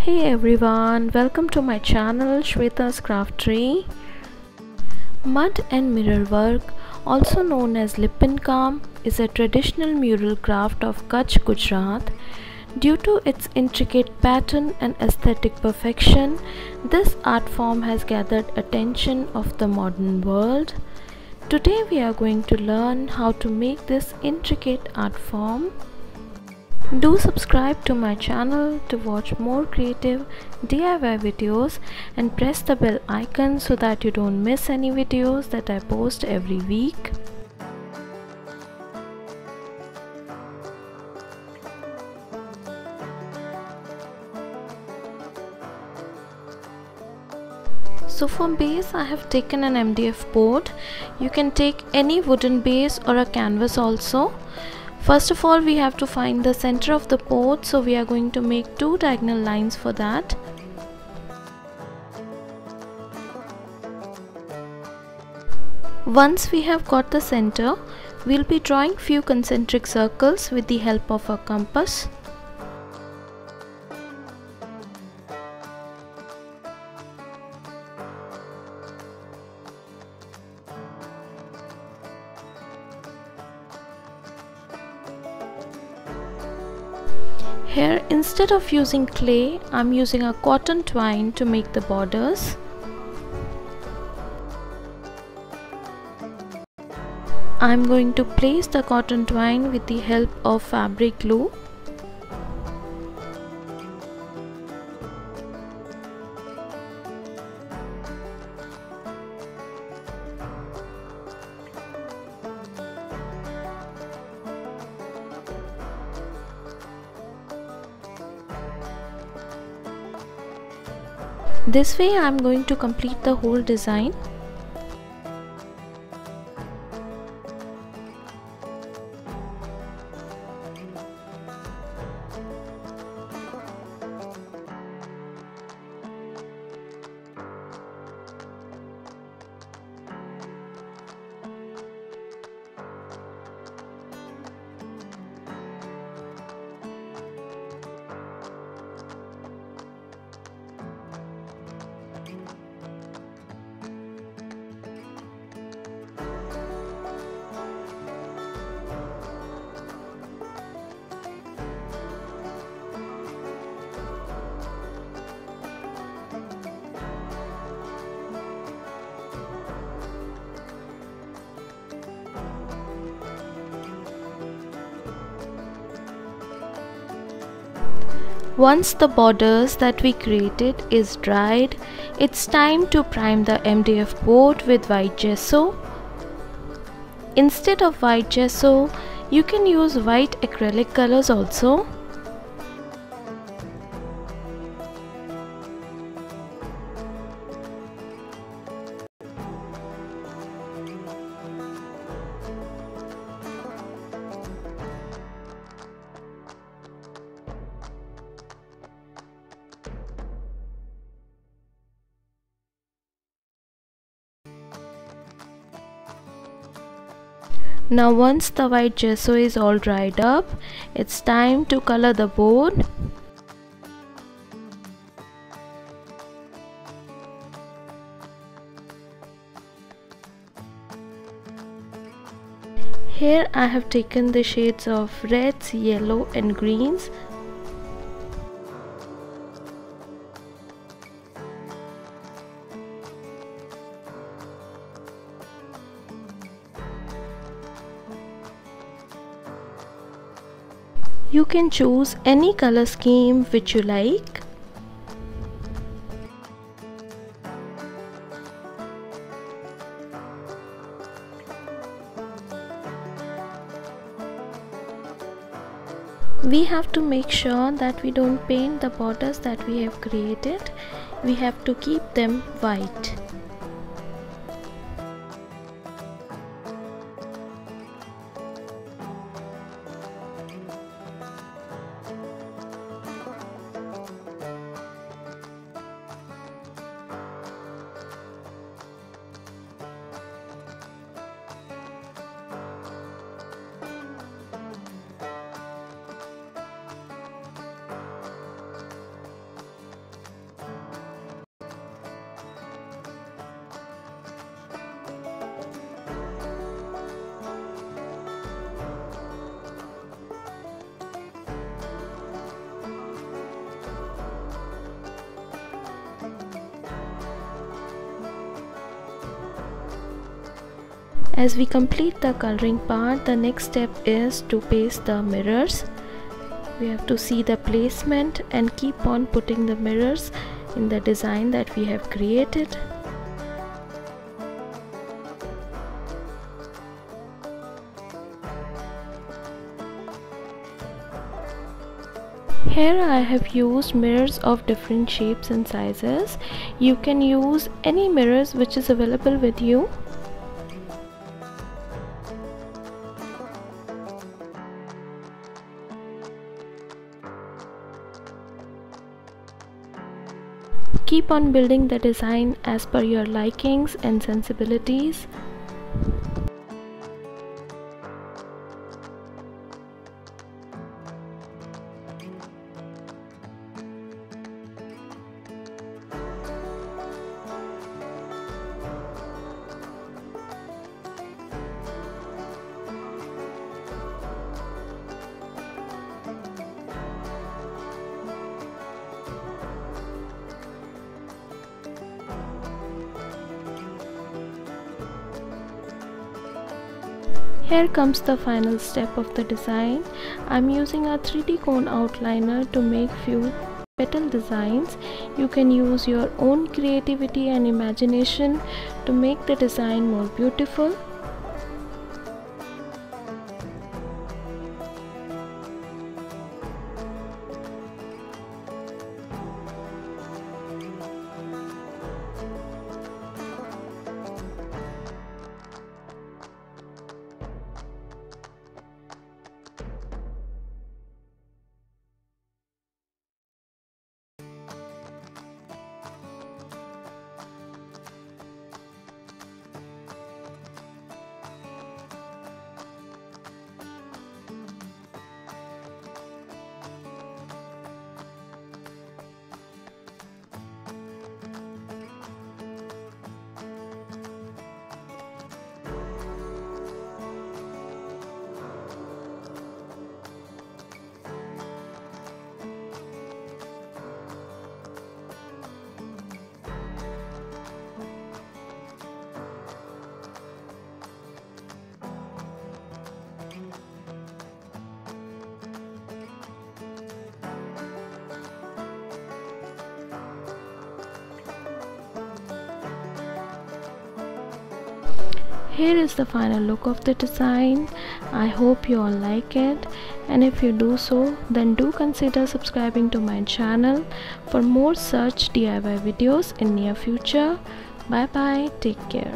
Hey everyone, welcome to my channel Shweta's Craftery. Mud and mirror work, also known as Lippan Kaam, is a traditional mural craft of Kutch, Gujarat. Due to its intricate pattern and aesthetic perfection, this art form has gathered attention of the modern world. Today we are going to learn how to make this intricate art form. Do subscribe to my channel to watch more creative DIY videos and press the bell icon so that you don't miss any videos that I post every week. So for base I have taken an MDF board. You can take any wooden base or a canvas also. First of all, we have to find the center of the board, so we are going to make two diagonal lines for that. Once we have got the center, we'll be drawing few concentric circles with the help of a compass. Here, instead of using clay, I'm using a cotton twine to make the borders. I'm going to place the cotton twine with the help of fabric glue. This way I am going to complete the whole design. Once the borders that we created is dried, it's time to prime the MDF board with white gesso. Instead of white gesso, you can use white acrylic colors also. Now once the white gesso is all dried up, it's time to color the board. Here I have taken the shades of reds, yellow and greens. You can choose any color scheme which you like. We have to make sure that we don't paint the borders that we have created. We have to keep them white. As we complete the coloring part, the next step is to paste the mirrors. We have to see the placement and keep on putting the mirrors in the design that we have created. Here I have used mirrors of different shapes and sizes. You can use any mirrors which is available with you. Keep on building the design as per your likings and sensibilities. Here comes the final step of the design. I'm using a 3D cone outliner to make few petal designs. You can use your own creativity and imagination to make the design more beautiful. Here is the final look of the design. I hope you all like it, and if you do so, then do consider subscribing to my channel for more such DIY videos in near future. Bye bye, take care.